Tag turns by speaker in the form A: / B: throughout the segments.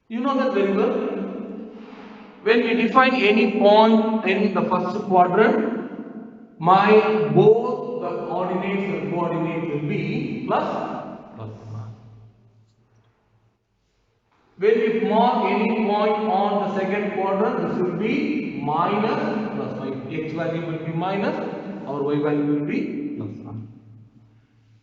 A: You know that very well. When we define any point in the first quadrant, my both the coordinates and coordinates will be plus. When we mark any point on the second quadrant, this will be minus plus. My x value will be minus, our y value will be plus.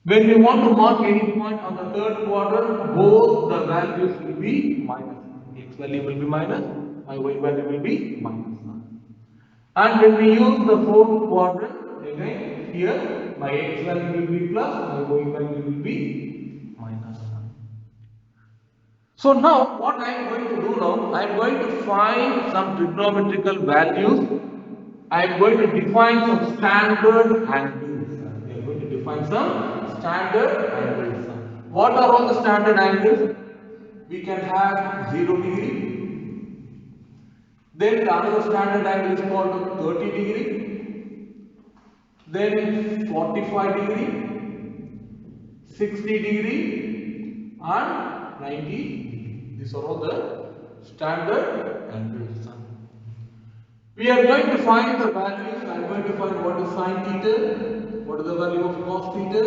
A: When we want to mark any point on the third quadrant, both the values will be minus. X value will be minus, my y value will be minus. And when we use the fourth quadrant, again here my x value will be plus, my y value will be minus. So now what I am going to do now, I am going to find some trigonometrical values. I am going to define some standard angles. We are going to define some standard angles. What are all the standard angles? We can have 0 degree. Then the another standard angle is called 30 degree. Then 45 degree, 60 degree and 90 degree. These are all the standard angles. We are going to find the values. I am going to find what is sin theta, what is the value of cos theta,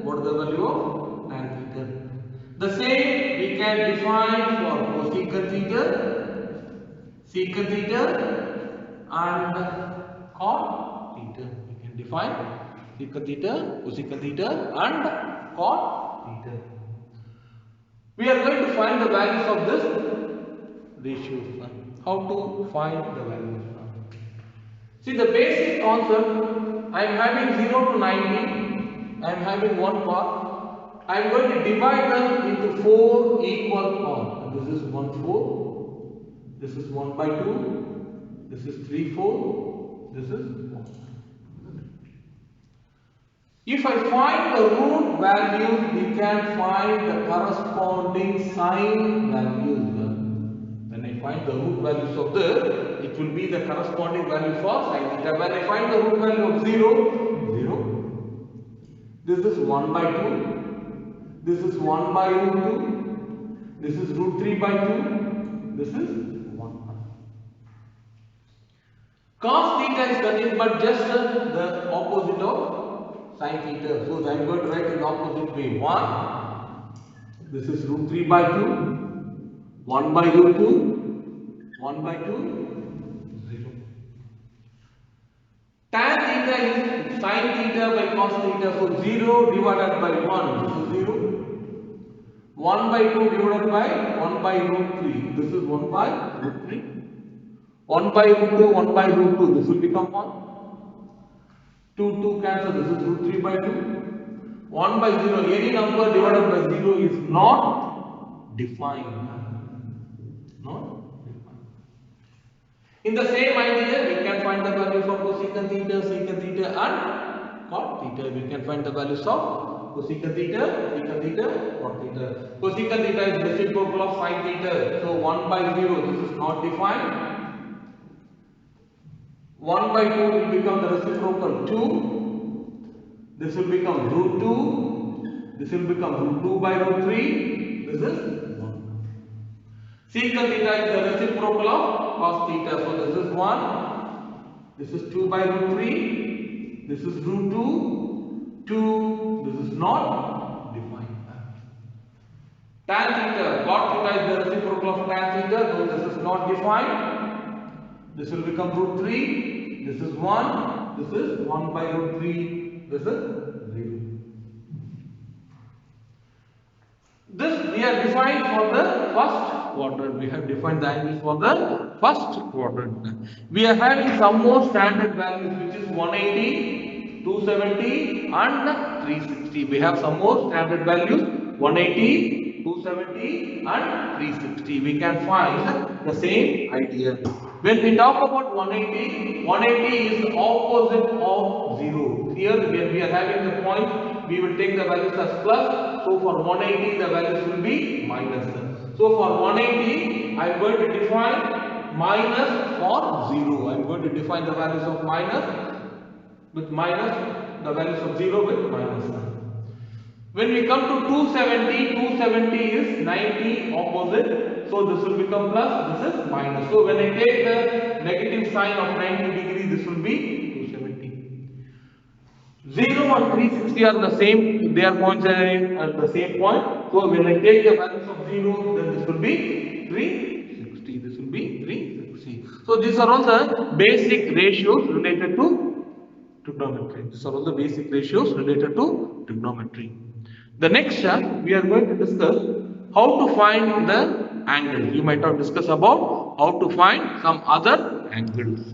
A: what is the value of tan theta. The same we can define for cosecant theta, secant theta and cot theta. We can define secant theta, cosecant theta and cot theta. We are going to find the values of this ratios. How to find the values? See the basic concept, I am having 0 to 90, I am having one part, I am going to divide them into 4 equal parts. This is 1 4, this is 1 by 2, this is 3 4, this is 1. If I find the root values, we can find the corresponding sign values. When I find the root values of this, it will be the corresponding value for sin theta. When I find the root value of 0, 0. This is 1 by 2. This is 1 by root 2. This is root 3 by 2. This is 1. Cos theta is nothing but just the opposite of sin theta. So I am going to write in the opposite way. 1. This is root 3 by 2. 1 by root 2. 1 by 2, 0. Tan theta is sin theta by cos theta. So 0 divided by 1. This is 0. 1 by 2 divided by 1 by root 3. This is 1 by root 3. 1 by root 2, 1 by root 2. This will become 1. 2 cancel. This is root 3 by 2. 1 by 0. Any number divided by 0 is not defined. In the same idea, we can find the value for cosecant theta, secant theta and cot theta. We can find the values of cosecant theta, secant theta, cot theta. Cosecant theta is reciprocal of sin theta. So 1 by 0, this is not defined. 1 by 2 will become the reciprocal 2. This will become root 2. This will become root 2 by root 3. This is 1. Secant theta is the reciprocal of cos theta. So this is 1. This is 2 by root 3. This is root 2. 2. This is not defined. Tan theta. Cot theta is the reciprocal of tan theta. So this is not defined. This will become root 3. This is 1. This is 1 by root 3. This is 0. This we have defined for the first quadrant. We have defined the angles for the first quadrant. We are having some more standard values, which is 180, 270 and 360. We have some more standard values 180, 270 and 360. We can find the same idea. When we talk about 180, 180 is the opposite of 0. Here when we are having the point, we will take the values as plus. So for 180 the values will be minus. So for 180 I am going to define minus for 0. I am going to define the values of minus with minus, the values of 0 with minus. When we come to 270, 270 is 90 opposite So this will become plus, this is minus. So when I take the negative sign of 90 degree, this will be 270. 0 and 360 are the same, they are points at the same point. So when I take the values of 0, then this will be 360. This will be 360. So these are all the basic ratios related to trigonometry. These are all the basic ratios related to trigonometry. The next chapter we are going to discuss how to find the angle. You might have discussed about how to find some other angles.